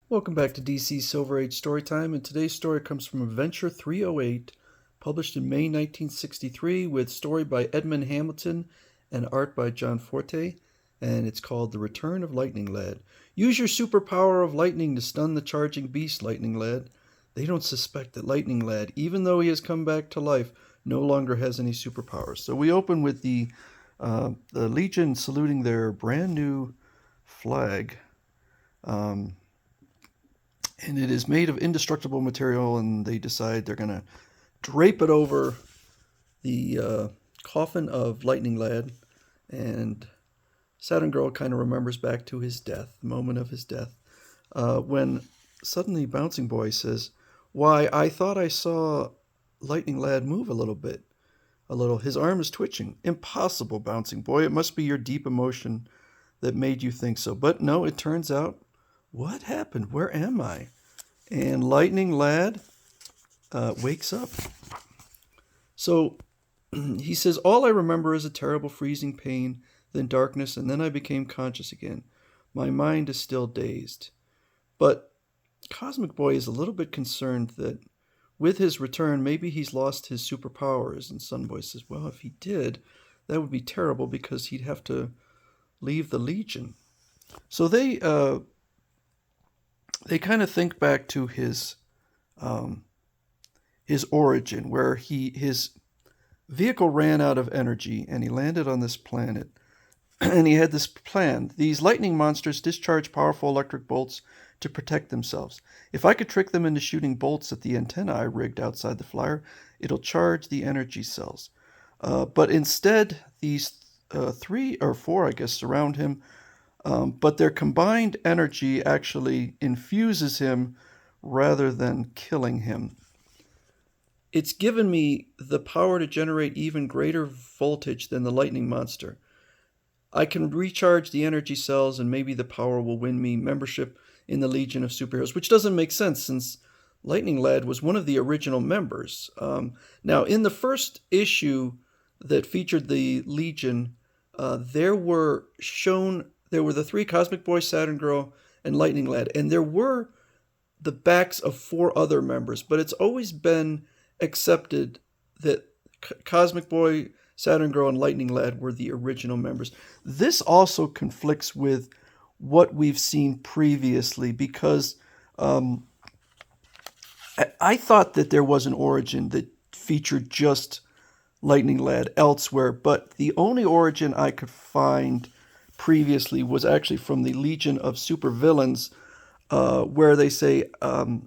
Welcome back to DC Silver Age Storytime, and today's story comes from Adventure 308, published in May 1963, with story by Edmund Hamilton and art by John Forte, and it's called The Return of Lightning Lad. Use your superpower of lightning to stun the charging beast, Lightning Lad. They don't suspect that Lightning Lad, even though he has come back to life, no longer has any superpowers. So we open with the Legion saluting their brand new flag. Um, and it is made of indestructible material, and they decide they're going to drape it over the coffin of Lightning Lad. And Saturn Girl kind of remembers back to his death, the moment of his death, when suddenly Bouncing Boy says, "Why, I thought I saw Lightning Lad move a little bit. A little. His arm is twitching. Impossible, Bouncing Boy. It must be your deep emotion that made you think so." But no, it turns out, what happened? Where am I? And Lightning Lad wakes up. So he says, "All I remember is a terrible freezing pain, then darkness, and then I became conscious again. My mind is still dazed." But Cosmic Boy is a little bit concerned that with his return, maybe he's lost his superpowers. And Sunboy says, "Well, if he did, that would be terrible because he'd have to leave the Legion." So they kind of think back to his origin, where his vehicle ran out of energy and he landed on this planet. And he had this plan. These lightning monsters discharge powerful electric bolts to protect themselves. If I could trick them into shooting bolts at the antenna I rigged outside the flyer, it'll charge the energy cells. But instead, these three or four, I guess, surround him. But their combined energy actually infuses him rather than killing him. It's given me the power to generate even greater voltage than the lightning monster. I can recharge the energy cells, and maybe the power will win me membership in the Legion of Superheroes, which doesn't make sense since Lightning Lad was one of the original members. Now, in the first issue that featured the Legion, there were the three: Cosmic Boy, Saturn Girl, and Lightning Lad, and there were the backs of four other members, but it's always been accepted that Cosmic Boy, Saturn Girl, and Lightning Lad were the original members. This also conflicts with what we've seen previously because I thought that there was an origin that featured just Lightning Lad elsewhere, but the only origin I could find previously was actually from the Legion of Supervillains, where they say,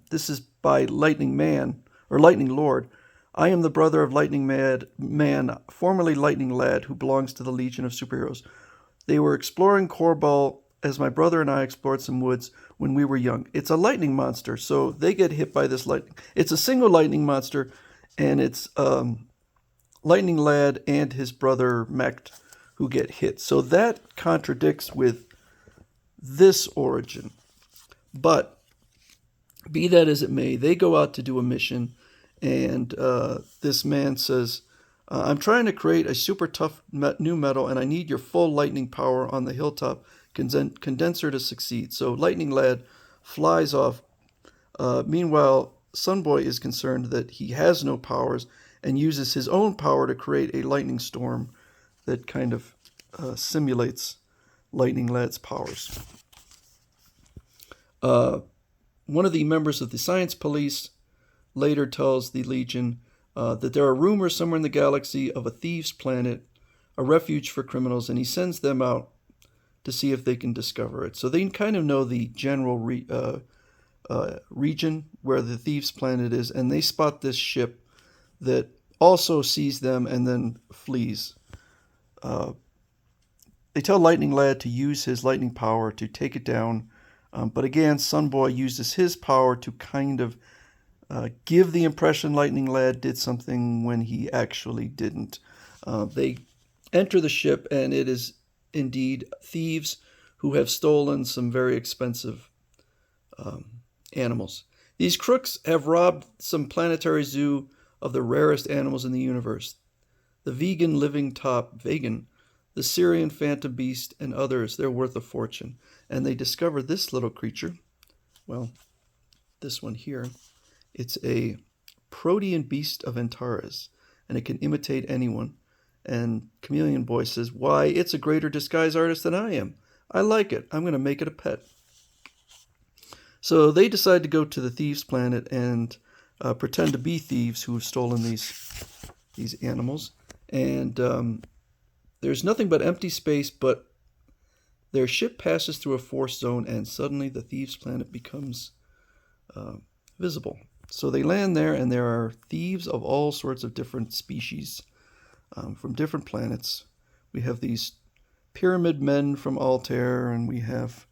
this is by Lightning Man, or Lightning Lord. "I am the brother of Lightning Man, formerly Lightning Lad, who belongs to the Legion of Superheroes. They were exploring Corball as my brother and I explored some woods when we were young." It's a lightning monster, so they get hit by this lightning. It's a single lightning monster, and it's Lightning Lad and his brother Mech who get hit. So that contradicts with this origin. But be that as it may, they go out to do a mission, and this man says, "I'm trying to create a super tough new metal, and I need your full lightning power on the hilltop condenser to succeed." So Lightning Lad flies off. Meanwhile, Sunboy is concerned that he has no powers and uses his own power to create a lightning storm that kind of simulates Lightning Lad's powers. One of the members of the science police later tells the Legion that there are rumors somewhere in the galaxy of a thieves' planet, a refuge for criminals, and he sends them out to see if they can discover it. So they kind of know the general region where the thieves' planet is, and they spot this ship that also sees them and then flees. They tell Lightning Lad to use his lightning power to take it down, but again, Sunboy uses his power to kind of give the impression Lightning Lad did something when he actually didn't. They enter the ship, and it is indeed thieves who have stolen some very expensive animals. These crooks have robbed some planetary zoo of the rarest animals in the universe: the vegan living top, the Syrian phantom beast, and others. They're worth a fortune. And they discover this little creature, Well, this one here, it's a protean beast of Antares, and it can imitate anyone. And Chameleon Boy says, "Why, it's a greater disguise artist than I am. I like it. I'm going to make it a pet." So they decide to go to the thieves' planet and pretend to be thieves who have stolen these animals. And there's nothing but empty space, but their ship passes through a force zone, and suddenly the thieves' planet becomes visible. So they land there, and there are thieves of all sorts of different species from different planets. We have these pyramid men from Altair, and we have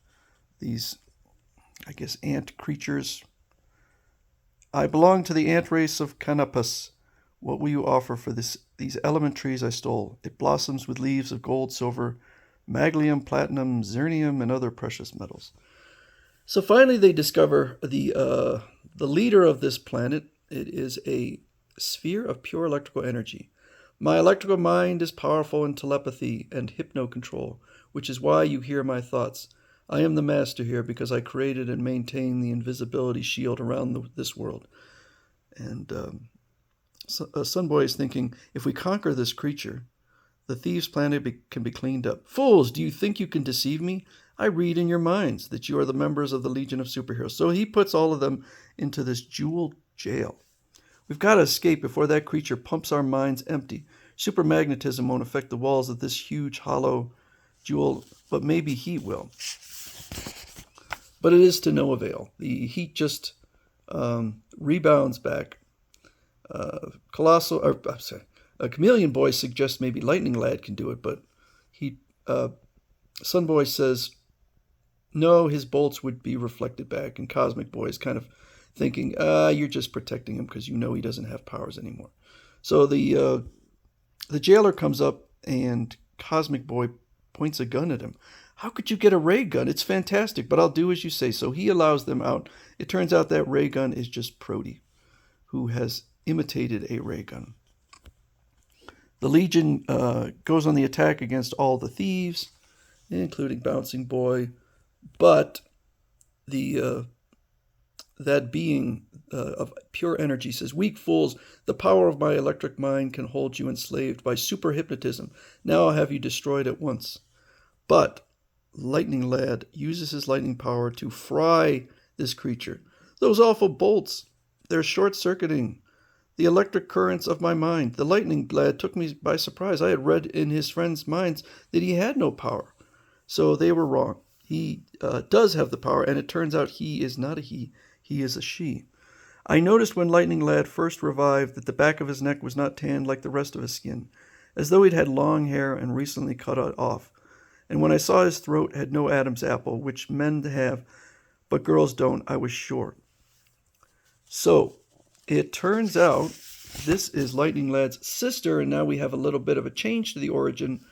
these, I guess, ant creatures. "I belong to the ant race of Canopus. What will you offer for these element trees I stole? It blossoms with leaves of gold, silver, maglium, platinum, zirnium, and other precious metals." So finally, they discover the leader of this planet. It is a sphere of pure electrical energy. "My electrical mind is powerful in telepathy and hypno-control, which is why you hear my thoughts. I am the master here because I created and maintain the invisibility shield around this world." And Sunboy is thinking, if we conquer this creature, the thieves' planet can be cleaned up. "Fools, do you think you can deceive me? I read in your minds that you are the members of the Legion of Superheroes." So he puts all of them into this jeweled jail. "We've got to escape before that creature pumps our minds empty. Supermagnetism won't affect the walls of this huge hollow jewel, but maybe heat will." But it is to no avail. The heat just rebounds back. Chameleon Boy suggests maybe Lightning Lad can do it, but Sunboy says no, his bolts would be reflected back, and Cosmic Boy is kind of thinking, you're just protecting him because you know he doesn't have powers anymore. So the jailer comes up, and Cosmic Boy points a gun at him. "How could you get a ray gun? It's fantastic, but I'll do as you say." So he allows them out. It turns out that ray gun is just Prody, who has imitated a ray gun. The Legion goes on the attack against all the thieves, including Bouncing Boy, but that being of pure energy says, "Weak fools, the power of my electric mind can hold you enslaved by super hypnotism. Now I'll have you destroyed at once." But Lightning Lad uses his lightning power to fry this creature. "Those awful bolts, they're short-circuiting the electric currents of my mind. The Lightning Lad took me by surprise. I had read in his friends' minds that he had no power." So they were wrong. He does have the power, and it turns out he is not a he is a she. "I noticed when Lightning Lad first revived that the back of his neck was not tanned like the rest of his skin, as though he'd had long hair and recently cut it off. And when I saw his throat had no Adam's apple, which men have, but girls don't, I was sure." So it turns out this is Lightning Lad's sister, and now we have a little bit of a change to the origin.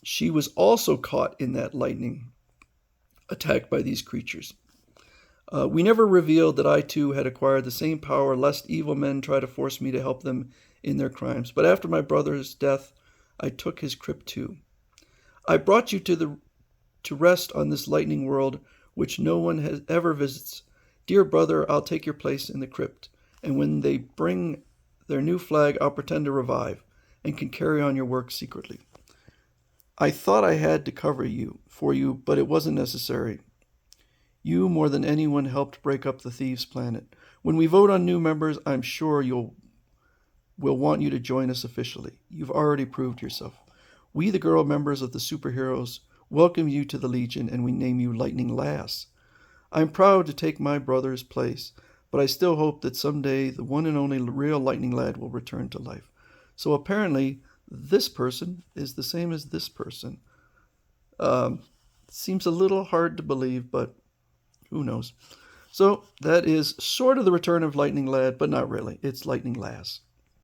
She was also caught in that lightning attack by these creatures. "We never revealed that I too had acquired the same power, lest evil men try to force me to help them in their crimes. But after my brother's death, I took his crypt too. I brought you to rest on this lightning world, which no one has ever visits. Dear brother, I'll take your place in the crypt, and when they bring their new flag, I'll pretend to revive, and can carry on your work secretly. I thought I had to cover you for you, but it wasn't necessary. You, more than anyone, helped break up the thieves' planet. When we vote on new members, I'm sure we'll want you to join us officially. You've already proved yourself. We, the girl members of the superheroes, welcome you to the Legion, and we name you Lightning Lass. I'm proud to take my brother's place, but I still hope that someday the one and only real Lightning Lad will return to life." So apparently, this person is the same as this person. Seems a little hard to believe, but who knows? So that is sort of the return of Lightning Lad, but not really. It's Lightning Lass.